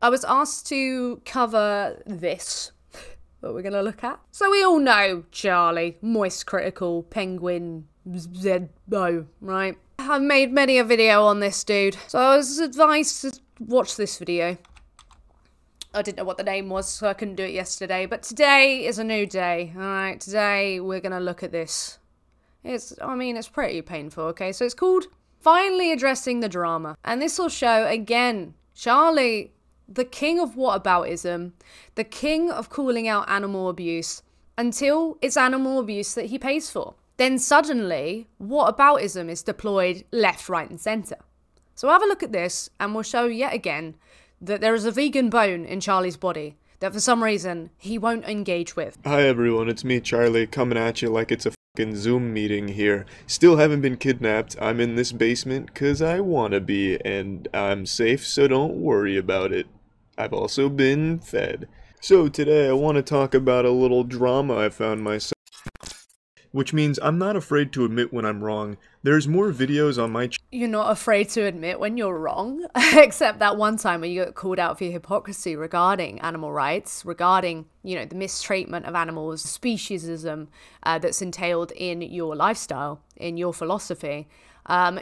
I was asked to cover this that we're gonna look at. So we all know Charlie, moist critical, Penguinz0, right? I've made many a video on this dude, so I was advised to watch this video. I didn't know what the name was, so I couldn't do it yesterday, but today is a new day, alright? Today we're gonna look at this. It's pretty painful, okay? So it's called Finally Addressing the Drama, and this will show, again, Charlie, the king of whataboutism, the king of calling out animal abuse, until it's animal abuse that he pays for. Then suddenly, whataboutism is deployed left, right, and centre. So have a look at this, and we'll show yet again that there is a vegan bone in Charlie's body that for some reason he won't engage with. Hi everyone, it's me Charlie, coming at you like it's a fucking Zoom meeting here. Still haven't been kidnapped. I'm in this basement cause I wanna be, and I'm safe, so don't worry about it. I've also been fed. So today I want to talk about a little drama I found myself. Which means I'm not afraid to admit when I'm wrong. There's more videos on my You're not afraid to admit when you're wrong? Except that one time where you got called out for your hypocrisy regarding animal rights, regarding, you know, the mistreatment of animals, speciesism that's entailed in your lifestyle, in your philosophy.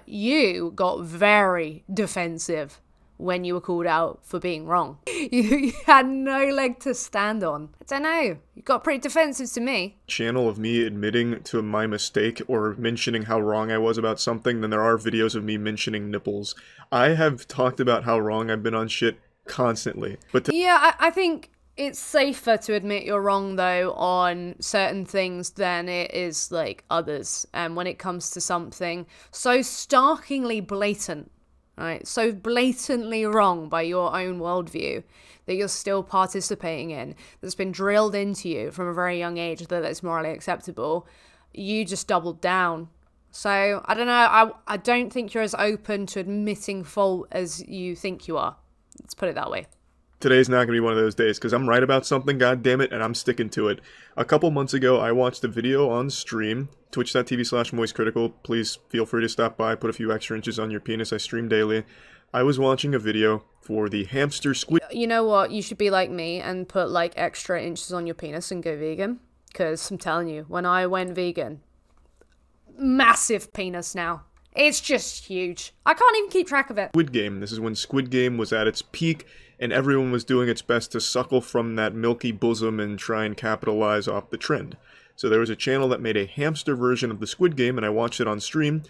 You got very defensive when you were called out for being wrong. You had no leg to stand on. I don't know, you got pretty defensive to me. Channel of me admitting to my mistake or mentioning how wrong I was about something than there are videos of me mentioning nipples. I have talked about how wrong I've been on shit constantly. But yeah, I think it's safer to admit you're wrong though on certain things than it is like others. And when it comes to something so starkly blatant, right, so blatantly wrong by your own worldview that you're still participating in, that's been drilled into you from a very young age that it's morally acceptable, you just doubled down. So, I don't know, I don't think you're as open to admitting fault as you think you are. Let's put it that way. Today's not going to be one of those days, because I'm right about something, goddammit, and I'm sticking to it. A couple months ago, I watched a video on stream, twitch.tv/moistcritical. Please feel free to stop by, put a few extra inches on your penis, I stream daily. I was watching a video for the hamster squid. You know what, you should be like me and put like extra inches on your penis and go vegan. Because I'm telling you, when I went vegan, massive penis now. It's just huge. I can't even keep track of it. Squid Game. This is when Squid Game was at its peak, and everyone was doing its best to suckle from that milky bosom and try and capitalize off the trend. So there was a channel that made a hamster version of the Squid Game, and I watched it on stream,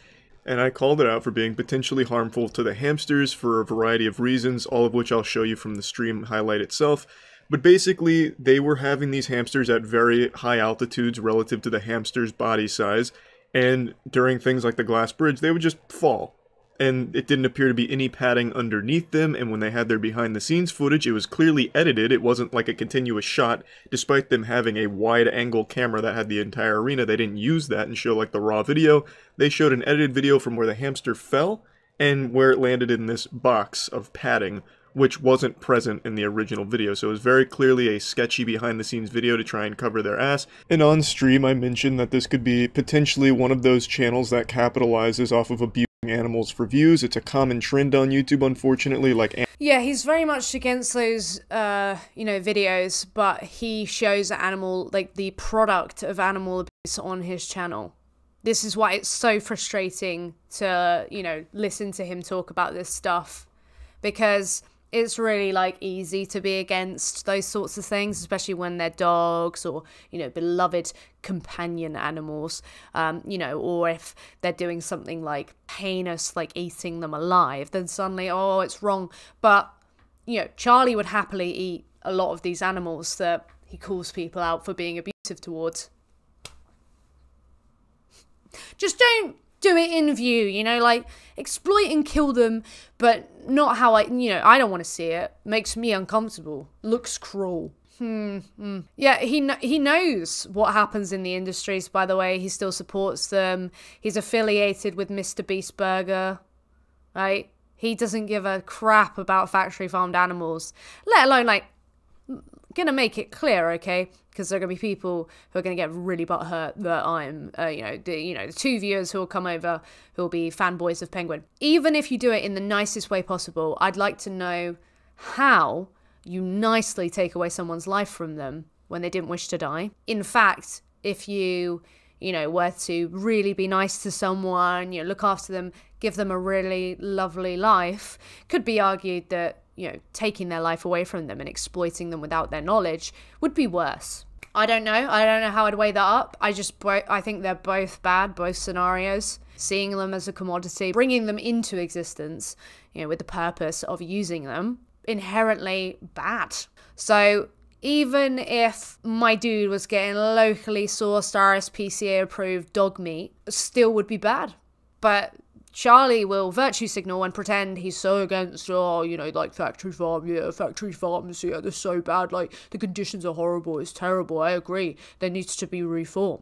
and I called it out for being potentially harmful to the hamsters for a variety of reasons, all of which I'll show you from the stream highlight itself. But basically, they were having these hamsters at very high altitudes relative to the hamster's body size, and during things like the glass bridge, they would just fall. And it didn't appear to be any padding underneath them, and when they had their behind-the-scenes footage, it was clearly edited. It wasn't like a continuous shot. Despite them having a wide-angle camera that had the entire arena, they didn't use that and show like the raw video. They showed an edited video from where the hamster fell, and where it landed in this box of padding, which wasn't present in the original video. So it was very clearly a sketchy behind-the-scenes video to try and cover their ass. And on stream, I mentioned that this could be potentially one of those channels that capitalizes off of abusing animals for views. It's a common trend on YouTube, unfortunately. Yeah, he's very much against those, you know, videos, but he shows animal, like, the product of animal abuse on his channel. This is why it's so frustrating to, you know, listen to him talk about this stuff, because it's really like easy to be against those sorts of things, especially when they're dogs or, you know, beloved companion animals, you know, or if they're doing something like heinous, like eating them alive, then suddenly, oh, it's wrong. But, you know, Charlie would happily eat a lot of these animals that he calls people out for being abusive towards. Just don't do it in view, you know, like, exploit and kill them, but not how I don't want to see it. Makes me uncomfortable. Looks cruel. Yeah, he knows what happens in the industries, by the way. He still supports them. He's affiliated with Mr. Beast Burger, right? He doesn't give a crap about factory farmed animals, let alone, like, gonna make it clear, okay? Because there are gonna be people who are gonna get really butthurt that I'm, the two viewers who will come over who will be fanboys of Penguin. Even if you do it in the nicest way possible, I'd like to know how You nicely take away someone's life from them when they didn't wish to die. In fact, if you were to really be nice to someone, look after them, give them a really lovely life, could be argued that, taking their life away from them and exploiting them without their knowledge would be worse. I don't know. I don't know how I'd weigh that up. I think they're both bad, both scenarios. Seeing them as a commodity, bringing them into existence, with the purpose of using them, inherently bad. So even if my dude was getting locally sourced RSPCA approved dog meat, still would be bad. But Charlie will virtue signal and pretend he's so against, like factory farm, factory farms, they're so bad, like the conditions are horrible, it's terrible, I agree, there needs to be reform.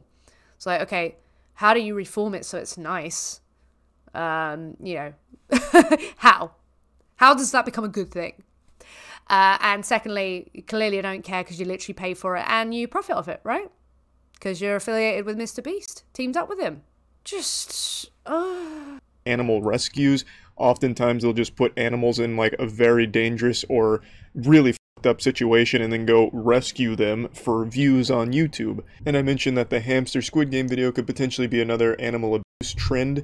It's like, okay, how do you reform it so it's nice? How? How does that become a good thing? And secondly, clearly you don't care because you literally pay for it and you profit off it, right? Because you're affiliated with Mr. Beast, teamed up with him. Just, Animal rescues, oftentimes they'll just put animals in like a very dangerous or really fucked up situation and then go rescue them for views on YouTube. And I mentioned that the hamster Squid Game video could potentially be another animal abuse trend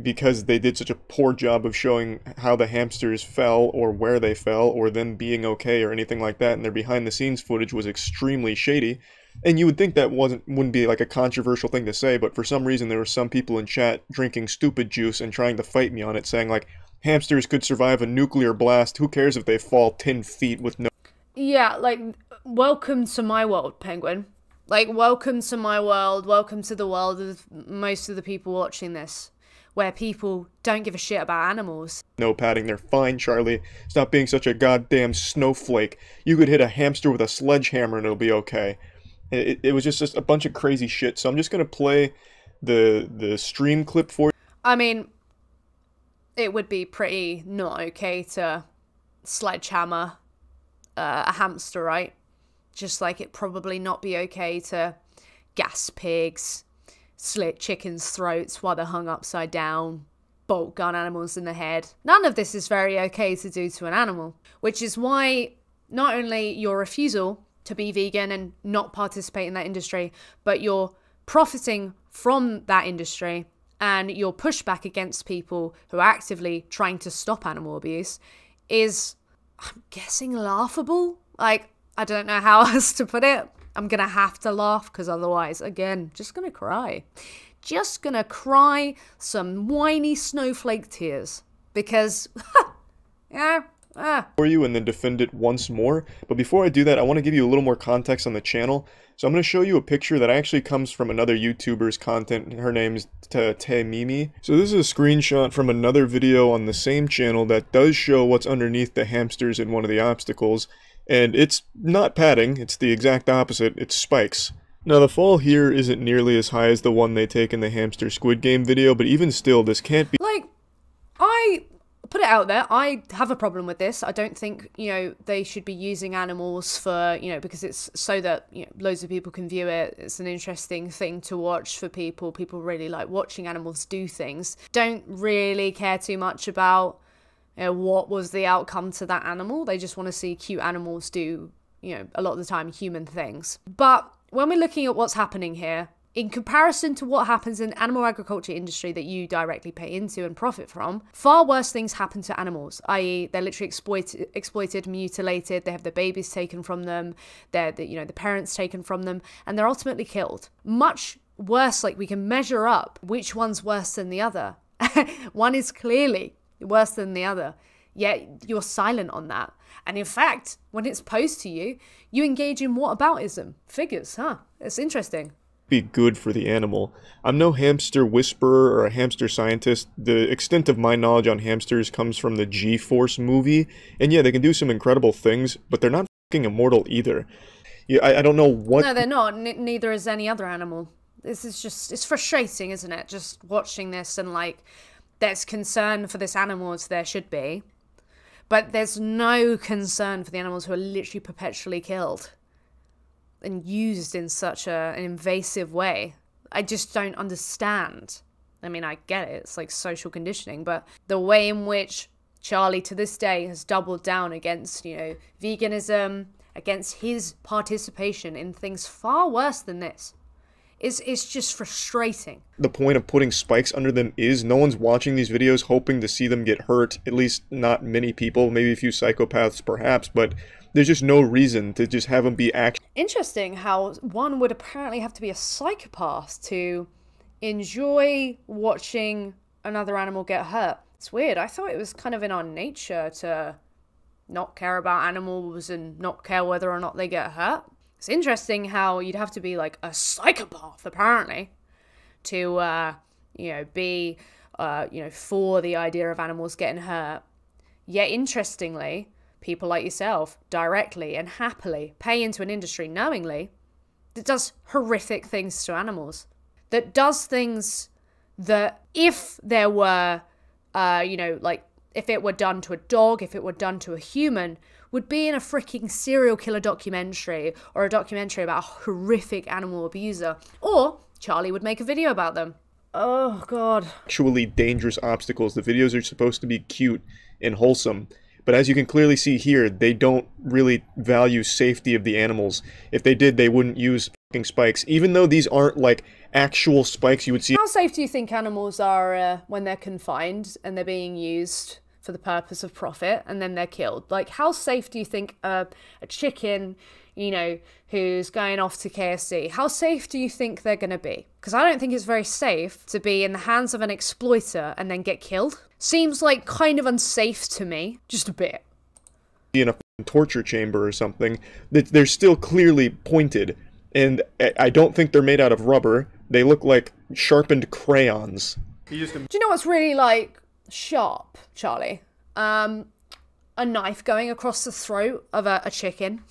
because they did such a poor job of showing how the hamsters fell or where they fell or them being okay or anything like that, and their behind the scenes footage was extremely shady. And you would think that wouldn't be like a controversial thing to say, but for some reason there were some people in chat drinking stupid juice and trying to fight me on it, saying like, hamsters could survive a nuclear blast, who cares if they fall 10 feet with no... Yeah, like, welcome to my world, Penguin. Like, welcome to my world, welcome to the world of most of the people watching this, where people don't give a shit about animals. No padding, they're fine, Charlie. Stop being such a goddamn snowflake. You could hit a hamster with a sledgehammer and it'll be okay. It was just a bunch of crazy shit, so I'm just gonna play the stream clip for you. I mean, it would be pretty not okay to sledgehammer a hamster, right? Just like it'd probably not be okay to gas pigs, slit chickens' throats while they're hung upside down, bolt gun animals in the head. None of this is very okay to do to an animal, which is why not only your refusal to be vegan and not participate in that industry, but you're profiting from that industry and your pushback against people who are actively trying to stop animal abuse is, I'm guessing, laughable. Like, I don't know how else to put it. I'm gonna have to laugh because otherwise, again, just gonna cry. Just gonna cry some whiny snowflake tears because, for you and then defend it once more. But before I do that, I want to give you a little more context on the channel. So I'm going to show you a picture that actually comes from another YouTuber's content. Her name's Te Mimi. So this is a screenshot from another video on the same channel that does show what's underneath the hamsters in one of the obstacles. And it's not padding, it's the exact opposite, it's spikes. Now the fall here isn't nearly as high as the one they take in the hamster Squid Game video, but even still, this can't be— like, I put it out there, I have a problem with this. I don't think, they should be using animals for, because it's so that, loads of people can view it. It's an interesting thing to watch for people. People really like watching animals do things. Don't really care too much about, what was the outcome to that animal. They just want to see cute animals do, a lot of the time human things. But when we're looking at what's happening here, in comparison to what happens in the animal agriculture industry that you directly pay into and profit from, far worse things happen to animals, i.e. they're literally exploited, mutilated, they have their babies taken from them, the parents taken from them, and they're ultimately killed. Much worse, like we can measure up which one's worse than the other. One is clearly worse than the other, yet you're silent on that. And in fact, when it's posed to you, you engage in whataboutism. Figures, huh? It's interesting. Be good for the animal. I'm no hamster whisperer or a hamster scientist. The extent of my knowledge on hamsters comes from the G-Force movie, and yeah, they can do some incredible things, but they're not fucking immortal either. Yeah, I don't know what— No, they're not. Neither is any other animal. This is just— it's frustrating, isn't it? Just watching this and like, there's concern for this animal as there should be, but there's no concern for the animals who are literally perpetually killed and used in such an invasive way. I just don't understand. I mean, I get it, it's like social conditioning, but the way in which Charlie, to this day, has doubled down against, you know, veganism, against his participation in things far worse than this. It's just frustrating. The point of putting spikes under them is no one's watching these videos hoping to see them get hurt, at least not many people, maybe a few psychopaths perhaps, but there's just no reason to just have them be Interesting how one would apparently have to be a psychopath to enjoy watching another animal get hurt. It's weird. I thought it was kind of in our nature to not care about animals and not care whether or not they get hurt. It's interesting how you'd have to be like a psychopath, apparently, to, you know, be, you know, for the idea of animals getting hurt. Yet, interestingly, people like yourself directly and happily pay into an industry knowingly that does horrific things to animals. That does things that if there were, you know, like if it were done to a dog, if it were done to a human, would be in a freaking serial killer documentary or a documentary about a horrific animal abuser. Or Charlie would make a video about them. Oh, God. Actually dangerous obstacles. The videos are supposed to be cute and wholesome. But as you can clearly see here, they don't really value safety of the animals. If they did, they wouldn't use fucking spikes. Even though these aren't like actual spikes you would see. How safe do you think animals are when they're confined and they're being used for the purpose of profit and then they're killed? Like, how safe do you think a chicken, you know, who's going off to KFC, how safe do you think they're going to be? Because I don't think it's very safe to be in the hands of an exploiter and then get killed. Seems like kind of unsafe to me, just a bit. In a torture chamber or something, that they're still clearly pointed, and I don't think they're made out of rubber. They look like sharpened crayons. Do you know what's really like sharp, Charlie? A knife going across the throat of a chicken.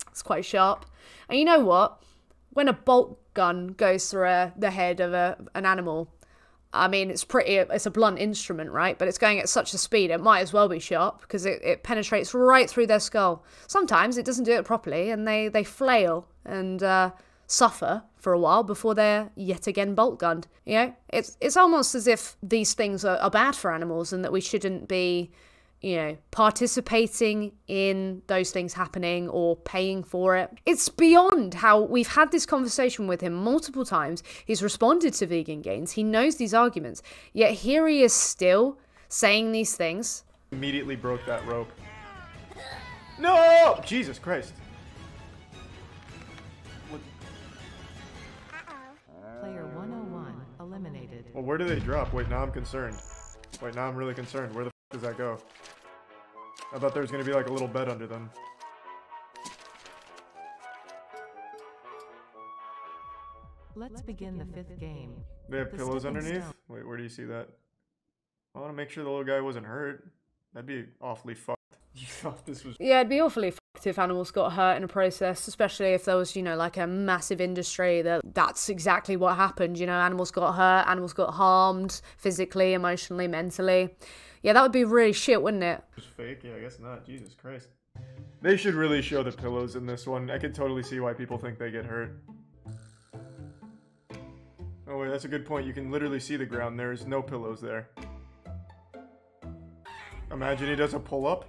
It's quite sharp. And you know what? When a bolt gun goes through the head of an animal, I mean, it's a blunt instrument, right? But it's going at such a speed, it might as well be sharp because it penetrates right through their skull. Sometimes it doesn't do it properly and they flail and suffer for a while before they're yet again bolt gunned. You know, it's almost as if these things are bad for animals and that we shouldn't be, you know, participating in those things happening or paying for it. It's beyond how we've had this conversation with him multiple times. He's responded to vegan gains. He knows these arguments. Yet here he is still saying these things. Immediately broke that rope. No! Jesus Christ. Player 101 eliminated. Well, where do they drop? Wait, now I'm concerned. Wait, now I'm really concerned. Where the f does that go? I thought there was going to be like a little bed under them. Let's begin the 5th game. They have pillows underneath? Wait, where do you see that? I want to make sure the little guy wasn't hurt. That'd be awfully fucked. You thought this was... Yeah, it'd be awfully fucked if animals got hurt in a process, especially if there was, you know, like a massive industry that's exactly what happened. You know, animals got hurt, animals got harmed physically, emotionally, mentally. Yeah, that would be really shit, wouldn't it? It was fake? Yeah, I guess not. Jesus Christ. They should really show the pillows in this one. I could totally see why people think they get hurt. Oh wait, that's a good point. You can literally see the ground. There's no pillows there. Imagine he does a pull-up.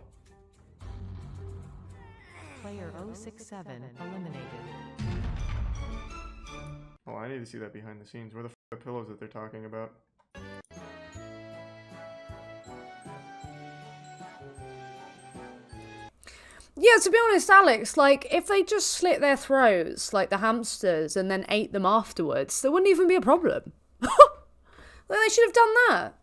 Player 067 eliminated. Oh, I need to see that behind the scenes. Where the f are the pillows that they're talking about? Yeah, to be honest, Alex, like, if they just slit their throats, like the hamsters, and then ate them afterwards, there wouldn't even be a problem. They should have done that.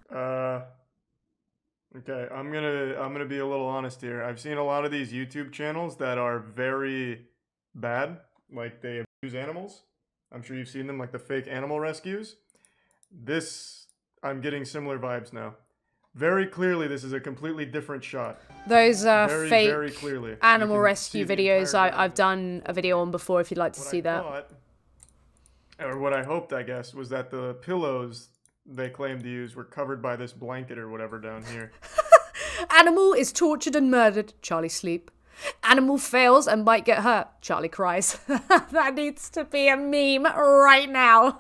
Okay, I'm gonna be a little honest here. I've seen a lot of these YouTube channels that are very bad. Like, they abuse animals. I'm sure you've seen them, like the fake animal rescues. This, I'm getting similar vibes now. Very clearly, this is a completely different shot. Those fake very clearly. animal rescue videos I've done a video on before if you'd like to see that. Or what I hoped, I guess, was that the pillows they claimed to use were covered by this blanket or whatever down here. Animal is tortured and murdered. Charlie sleep. Animal fails and might get hurt. Charlie cries. That needs to be a meme right now.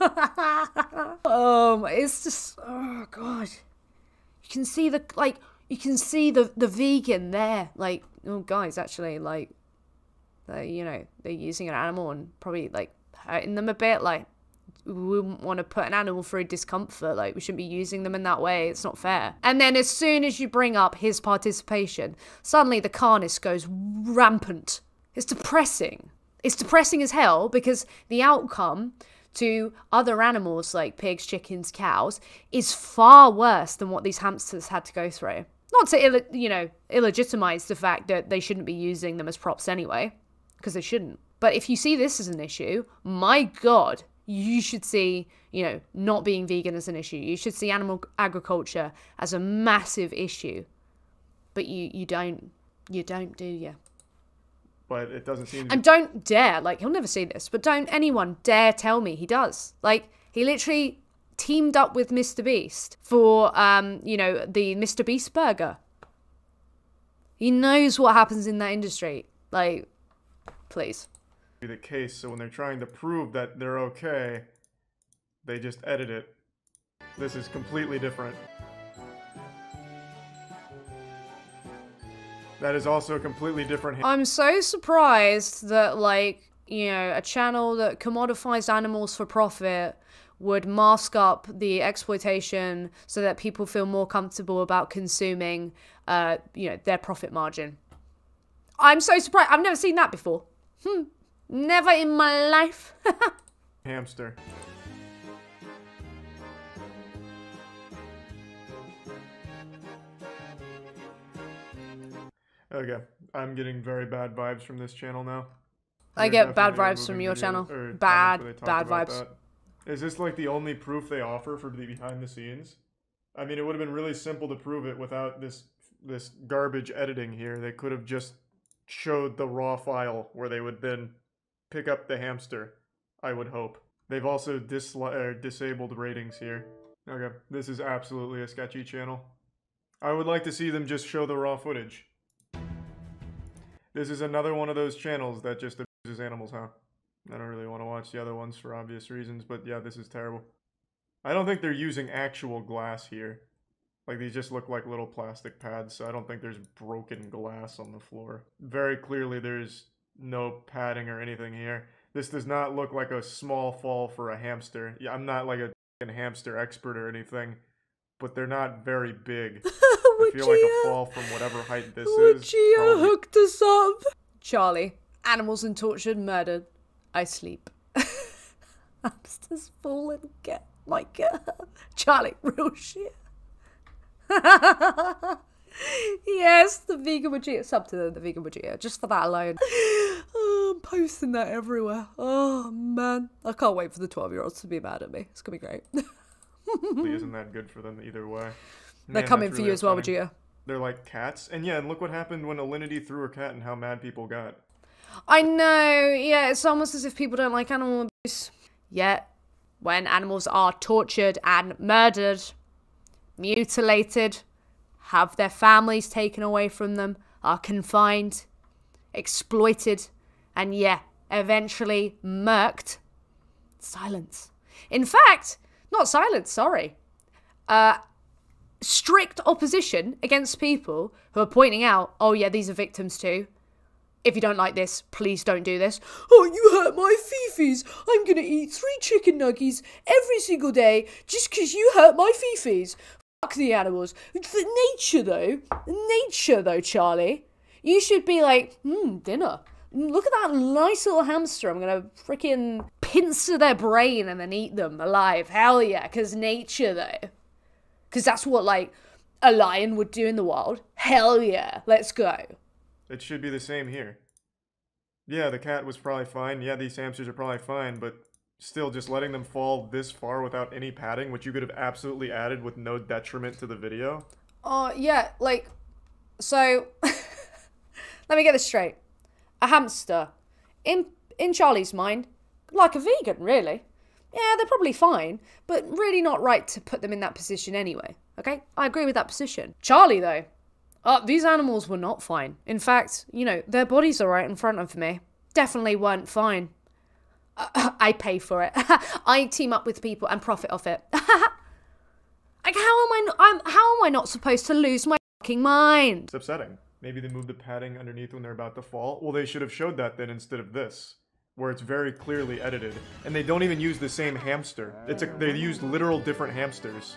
It's just, oh god. You can see the, like, you can see the vegan there. Like, oh, guys, actually, like, you know, they're using an animal and probably, like, hurting them a bit. Like, we wouldn't want to put an animal through discomfort. Like, we shouldn't be using them in that way. It's not fair. And then as soon as you bring up his participation, suddenly the carnage goes rampant. It's depressing. It's depressing as hell because the outcome to other animals like pigs, chickens, cows is far worse than what these hamsters had to go through. Not to, illegitimize the fact that they shouldn't be using them as props anyway, because they shouldn't. But if you see this as an issue, my God, you should see, you know, not being vegan as an issue. You should see animal agriculture as a massive issue. But you don't, do you? But it doesn't seem to... And don't dare, like, he'll never see this, but don't anyone dare tell me he does. Like, he literally teamed up with Mr. Beast for, you know, the Mr. Beast burger. He knows what happens in that industry. Like, please. Be the case, so when they're trying to prove that they're okay, they just edit it. This is completely different. That is also a completely different... I'm so surprised that, like, you know, a channel that commodifies animals for profit would mask up the exploitation so that people feel more comfortable about consuming, you know, their profit margin. I'm so surprised. I've never seen that before. Never in my life. Hamster. Okay, I'm getting very bad vibes from this channel now. I get bad vibes from your channel. Bad vibes. That. Is this like the only proof they offer for the behind the scenes? I mean, it would have been really simple to prove it without this garbage editing here. They could have just showed the raw file where they would then pick up the hamster, I would hope. They've also disabled ratings here. Okay, this is absolutely a sketchy channel. I would like to see them just show the raw footage. This is another one of those channels that just abuses animals, huh? I don't really want to watch the other ones for obvious reasons, but yeah, this is terrible. I don't think they're using actual glass here. Like, these just look like little plastic pads, so I don't think there's broken glass on the floor. Very clearly, there's no padding or anything here. This does not look like a small fall for a hamster. Yeah, I'm not like a hamster expert or anything, but they're not very big. I feel like a fall from whatever height this is. Would hooked us up? Charlie, animals and tortured, murdered. I sleep. Hamsters fall and get my girl. Charlie, real shit. Yes, the vegan Vegeta. Sub to the vegan Vegeta, just for that alone. Oh, I'm posting that everywhere. Oh, man. I can't wait for the 12-year-olds to be mad at me. It's gonna be great. Isn't that good for them either way? They're coming for you as well, Vegeta. They're like cats. And yeah, and look what happened when Alinity threw her cat and how mad people got. I know. Yeah, it's almost as if people don't like animal abuse. Yet, when animals are tortured and murdered, mutilated, have their families taken away from them, are confined, exploited, and yeah, eventually murked, silence. In fact, not silence, sorry. Strict opposition against people who are pointing out, oh yeah, these are victims too. If you don't like this, please don't do this. Oh, you hurt my fifis. I'm gonna eat 3 chicken nuggies every single day just because you hurt my fifis. Fuck the animals. For nature though, Charlie. You should be like, dinner. Look at that nice little hamster. I'm gonna freaking pincer their brain and then eat them alive. Hell yeah, because nature though. Because that's what, like, a lion would do in the wild. Hell yeah, let's go. It should be the same here. Yeah, the cat was probably fine. Yeah, these hamsters are probably fine, but still, just letting them fall this far without any padding, which you could have absolutely added with no detriment to the video. Yeah, like, so, let me get this straight. A hamster, in Charlie's mind, like a vegan, really. Yeah, they're probably fine, but really not right to put them in that position anyway, okay? I agree with that position. Charlie, though, these animals were not fine. In fact, you know, their bodies are right in front of me. Definitely weren't fine. I pay for it. I team up with people and profit off it. Like, how am I not supposed to lose my fucking mind. It's upsetting. Maybe they moved the padding underneath when they're about to fall. Well, they should have showed that then instead of this, where it's very clearly edited. And they don't even use the same hamster. They used literal different hamsters.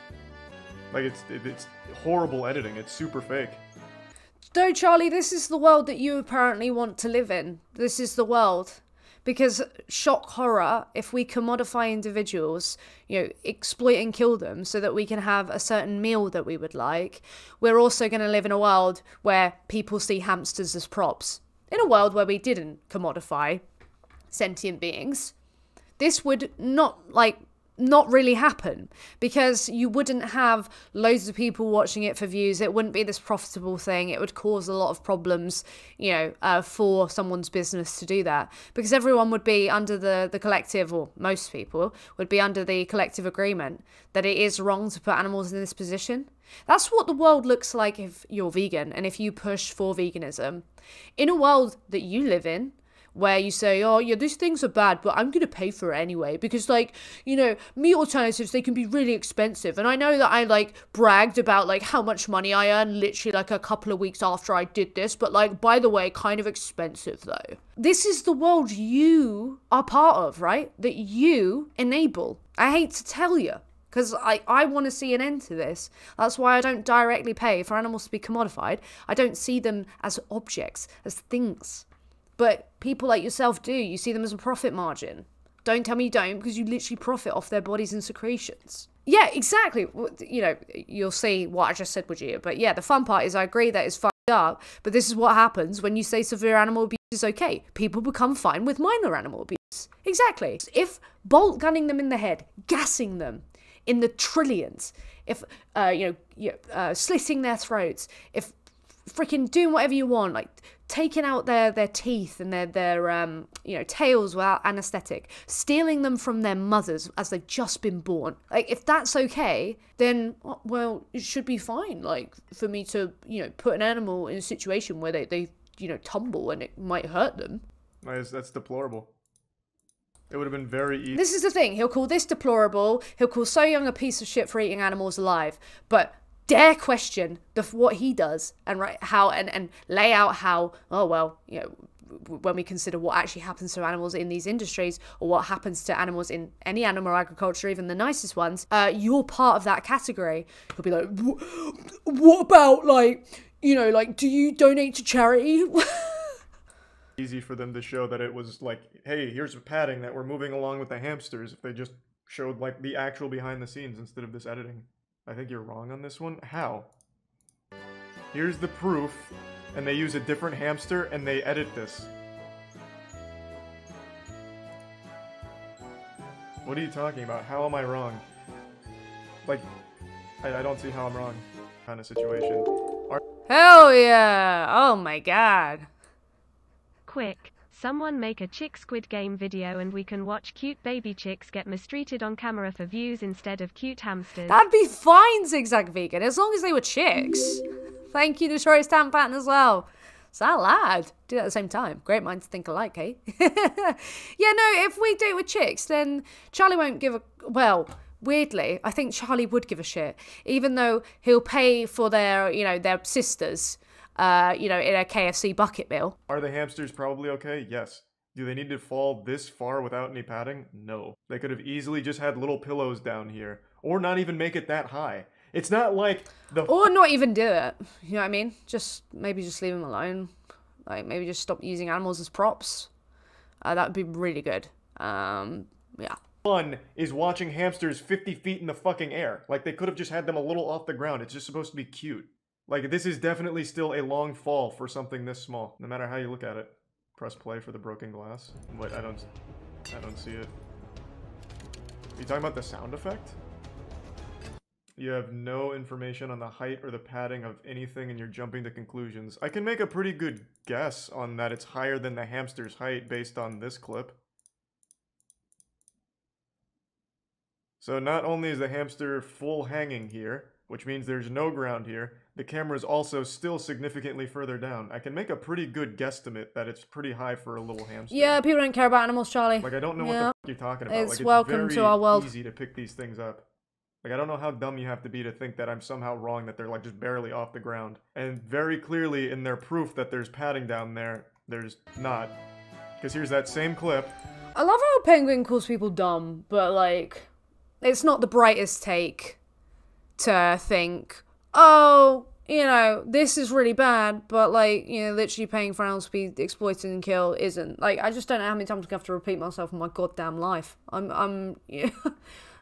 Like, it's horrible editing. It's super fake. No, Charlie, this is the world that you apparently want to live in. This is the world. Because shock horror, if we commodify individuals, you know, exploit and kill them so that we can have a certain meal that we would like, we're also going to live in a world where people see hamsters as props. In a world where we didn't commodify sentient beings, this would not really happen, because you wouldn't have loads of people watching it for views. It wouldn't be this profitable thing. It would cause a lot of problems, you know, for someone's business to do that, because everyone would be under the collective, or most people would be under the collective agreement that it is wrong to put animals in this position. That's what the world looks like if you're vegan and if you push for veganism. In a world that you live in, where you say, oh, yeah, these things are bad, but I'm going to pay for it anyway. Because, like, you know, meat alternatives, they can be really expensive. And I know that I, like, bragged about, like, how much money I earned literally, like, a couple of weeks after I did this. But, like, by the way, kind of expensive, though. This is the world you are part of, right? That you enable. I hate to tell you, because I want to see an end to this. That's why I don't directly pay for animals to be commodified. I don't see them as objects, as things. But people like yourself do. You see them as a profit margin. Don't tell me you don't, because you literally profit off their bodies and secretions. Yeah, exactly. You know, you'll see what I just said, would you? But yeah, the fun part is I agree that it's fucked up, but this is what happens when you say severe animal abuse is okay. People become fine with minor animal abuse. Exactly. If bolt gunning them in the head, gassing them in the trillions, if, slitting their throats, if freaking doing whatever you want, like taking out their teeth and their tails without anesthetic, stealing them from their mothers as they've just been born. Like, if that's okay, then, well, it should be fine. Like, for me to, you know, put an animal in a situation where they tumble and it might hurt them. That's deplorable. It would have been very easy. This is the thing. He'll call this deplorable. He'll call So Young a piece of shit for eating animals alive. But dare question what he does and lay out how, oh well, you know, when we consider what actually happens to animals in these industries, or what happens to animals in any animal agriculture, even the nicest ones, you're part of that category. He'll be like, what about, like, you know, like, do you donate to charity? Easy for them to show that it was like, hey, here's a padding that we're moving along with the hamsters, if they just showed like the actual behind the scenes instead of this editing. I think you're wrong on this one. How? Here's the proof, and they use a different hamster and they edit this. What are you talking about? How am I wrong? Like, I don't see how I'm wrong. Kind of situation. Hell yeah! Oh my god. Quick, someone make a chick Squid Game video and we can watch cute baby chicks get mistreated on camera for views instead of cute hamsters. That'd be fine, Zigzag Vegan, as long as they were chicks. Thank you, Notorious Stamp Pattern, as well. So lad. Do it at the same time. Great minds think alike, eh? Yeah, no, if we do it with chicks, then Charlie won't give a... Well, weirdly, I think Charlie would give a shit. Even though he'll pay for their, you know, their sisters... in a KFC bucket meal. Are the hamsters probably okay? Yes. Do they need to fall this far without any padding? No. They could have easily just had little pillows down here. Or not even make it that high. It's not like the... Or not even do it. You know what I mean? Maybe just leave them alone. Like, maybe just stop using animals as props. That would be really good. Yeah. Fun is watching hamsters 50 feet in the fucking air. Like, they could have just had them a little off the ground. It's just supposed to be cute. Like, this is definitely still a long fall for something this small, no matter how you look at it. Press play for the broken glass. Wait, I don't see it. Are you talking about the sound effect? You have no information on the height or the padding of anything and you're jumping to conclusions. I can make a pretty good guess on that it's higher than the hamster's height based on this clip. So not only is the hamster full hanging here, which means there's no ground here, the camera is also still significantly further down. I can make a pretty good guesstimate that it's pretty high for a little hamster. Yeah, people don't care about animals, Charlie. Like, I don't know what the f you're talking about. It's like, it's welcome very to our world. Easy to pick these things up. Like, I don't know how dumb you have to be to think that I'm somehow wrong, that they're like just barely off the ground. And very clearly in their proof that there's padding down there, there's not. Because here's that same clip. I love how Penguin calls people dumb, but like, it's not the brightest take to think, oh, you know, this is really bad, but like, you know, literally paying for animals to be exploited and killed isn't. Like, I just don't know how many times I have to repeat myself in my goddamn life. You know,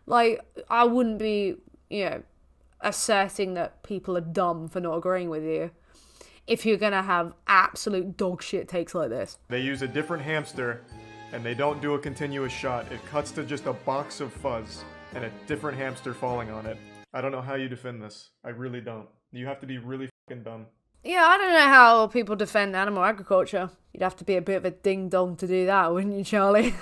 like, I wouldn't be, you know, asserting that people are dumb for not agreeing with you if you're gonna have absolute dog shit takes like this. They use a different hamster, and they don't do a continuous shot. It cuts to just a box of fuzz, and a different hamster falling on it. I don't know how you defend this. I really don't. You have to be really fucking dumb. Yeah, I don't know how people defend animal agriculture. You'd have to be a bit of a ding-dong to do that, wouldn't you, Charlie?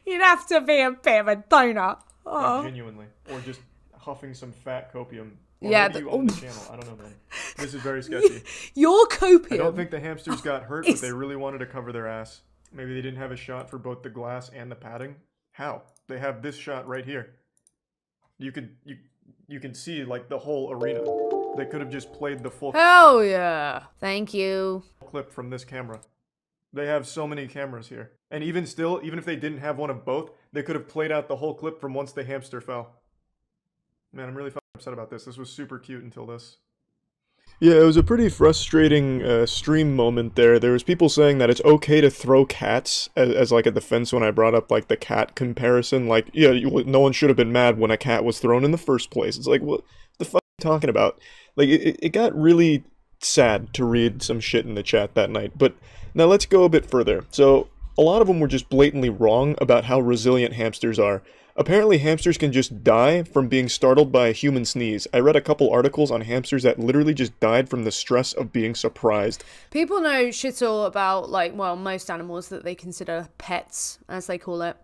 You'd have to be a bit of a donut. Oh. Like, genuinely. Or just huffing some fat copium. Or yeah, maybe you own the channel. I don't know, man. This is very sketchy. Your copium. I don't think the hamsters got hurt, but they really wanted to cover their ass. Maybe they didn't have a shot for both the glass and the padding. How? They have this shot right here. You can see like the whole arena. They could have just played the full Hell yeah. Thank you. clip from this camera. They have so many cameras here. And even still, even if they didn't have one of both, they could have played out the whole clip from once the hamster fell. Man, I'm really fucking upset about this. This was super cute until this. Yeah, it was a pretty frustrating stream moment there. There was people saying that it's okay to throw cats as like a defense when I brought up like the cat comparison. Like, yeah, no one should have been mad when a cat was thrown in the first place. It's like, what the fuck are you talking about? Like, it got really sad to read some shit in the chat that night. But now let's go a bit further. So, a lot of them were just blatantly wrong about how resilient hamsters are. Apparently hamsters can just die from being startled by a human sneeze. I read a couple articles on hamsters that literally just died from the stress of being surprised. People know shit all about, like, well, most animals that they consider pets, as they call it.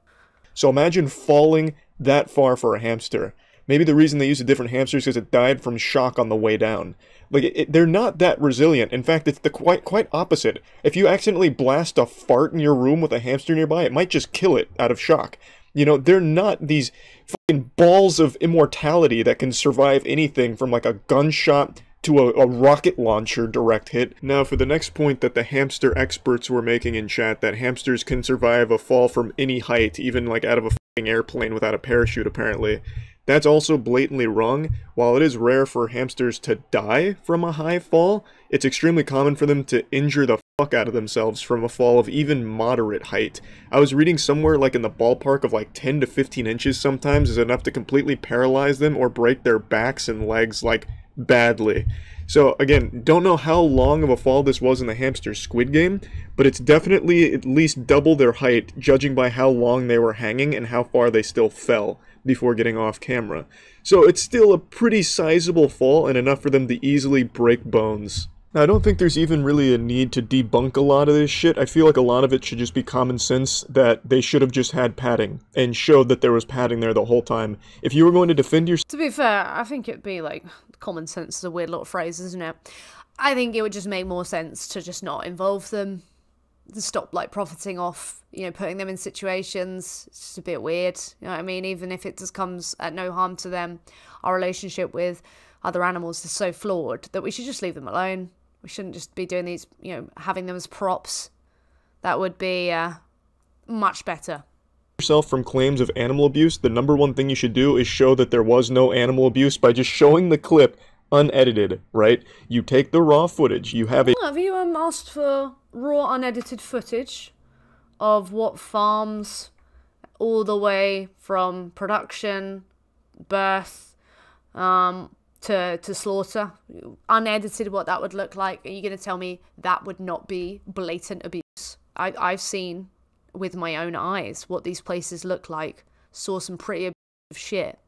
So imagine falling that far for a hamster. Maybe the reason they use a different hamster is because it died from shock on the way down. Like, they're not that resilient. In fact, it's the quite opposite. If you accidentally blast a fart in your room with a hamster nearby, it might just kill it out of shock. You know, they're not these fucking balls of immortality that can survive anything from like a gunshot to a rocket launcher direct hit. Now, for the next point that the hamster experts were making in chat, that hamsters can survive a fall from any height, even like out of a fucking airplane without a parachute apparently. That's also blatantly wrong. While it is rare for hamsters to die from a high fall, it's extremely common for them to injure the fuck out of themselves from a fall of even moderate height. I was reading somewhere like in the ballpark of like 10 to 15 inches sometimes is enough to completely paralyze them or break their backs and legs like badly. So again, don't know how long of a fall this was in the hamster squid game, but it's definitely at least double their height judging by how long they were hanging and how far they still fell before getting off camera. So it's still a pretty sizable fall and enough for them to easily break bones. Now, I don't think there's even really a need to debunk a lot of this shit. I feel like a lot of it should just be common sense that they should have just had padding and showed that there was padding there the whole time. If you were going to defend yourself... To be fair, I think it'd be like, common sense is a weird little phrase, isn't it? I think it would just make more sense to just not involve them, to stop like profiting off, you know, putting them in situations. It's just a bit weird, you know what I mean? Even if it just comes at no harm to them, our relationship with other animals is so flawed that we should just leave them alone. We shouldn't just be doing these, you know, having them as props. That would be much better. Yourself from claims of animal abuse, the number one thing you should do is show that there was no animal abuse by just showing the clip unedited, right? You take the raw footage, you have a... Have you asked for raw unedited footage of what farms all the way from production, birth, to slaughter, unedited, what that would look like? Are you going to tell me that would not be blatant abuse? I've seen with my own eyes what these places look like. Saw some pretty abusive shit.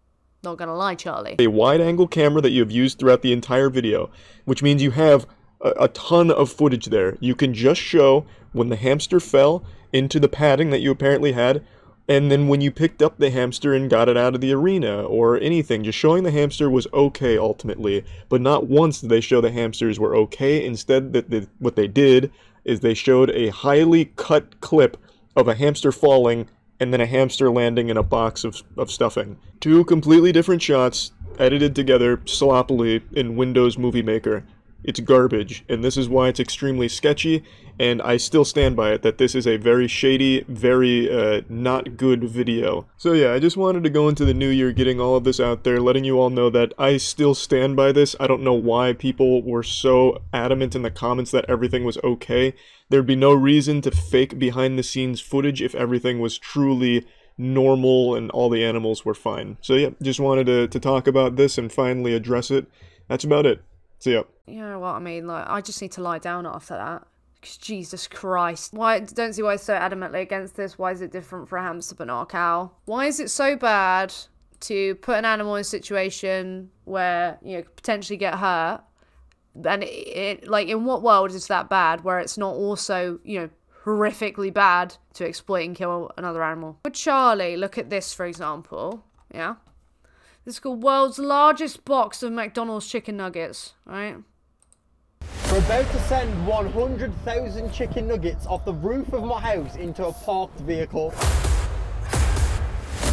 Not gonna lie, Charlie. A wide-angle camera that you have used throughout the entire video, which means you have a ton of footage there. You can just show when the hamster fell into the padding that you apparently had, and then when you picked up the hamster and got it out of the arena, or anything. Just showing the hamster was okay, ultimately. But not once did they show the hamsters were okay. Instead, what they did is they showed a highly cut clip of a hamster falling and then a hamster landing in a box of stuffing. Two completely different shots, edited together sloppily in Windows Movie Maker. It's garbage, and this is why it's extremely sketchy, and I still stand by it, that this is a very shady, very not good video. So yeah, I just wanted to go into the new year getting all of this out there, letting you all know that I still stand by this. I don't know why people were so adamant in the comments that everything was okay. There'd be no reason to fake behind-the-scenes footage if everything was truly normal and all the animals were fine. So yeah, just wanted to talk about this and finally address it. That's about it. See ya. You know what I mean? Like, I just need to lie down after that. Jesus Christ. Don't see why it's so adamantly against this. Why is it different for a hamster but not a cow? Why is it so bad to put an animal in a situation where, you know, could potentially get hurt? And like, in what world is that bad where it's not also, you know, horrifically bad to exploit and kill another animal? For Charlie, look at this, for example. Yeah? This is called world's largest box of McDonald's chicken nuggets, right? We're about to send 100,000 chicken nuggets off the roof of my house into a parked vehicle.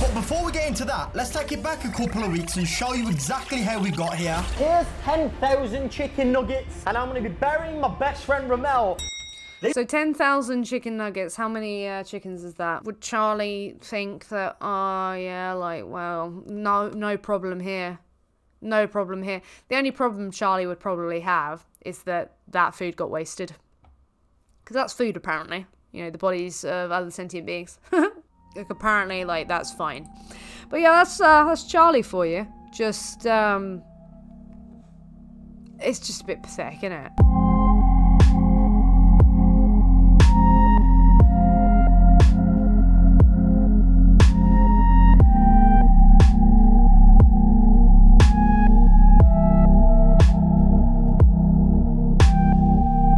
But before we get into that, let's take it back a couple of weeks and show you exactly how we got here. Here's 10,000 chicken nuggets, and I'm going to be burying my best friend Ramel. So 10,000 chicken nuggets, how many chickens is that? Would Charlie think that, oh yeah, like, well, no problem here. No problem here. The only problem Charlie would probably have is that food got wasted. Because that's food, apparently. You know, the bodies of other sentient beings. Like, apparently, like, that's fine. But yeah, that's Charlie for you. Just, it's just a bit pathetic, isn't it?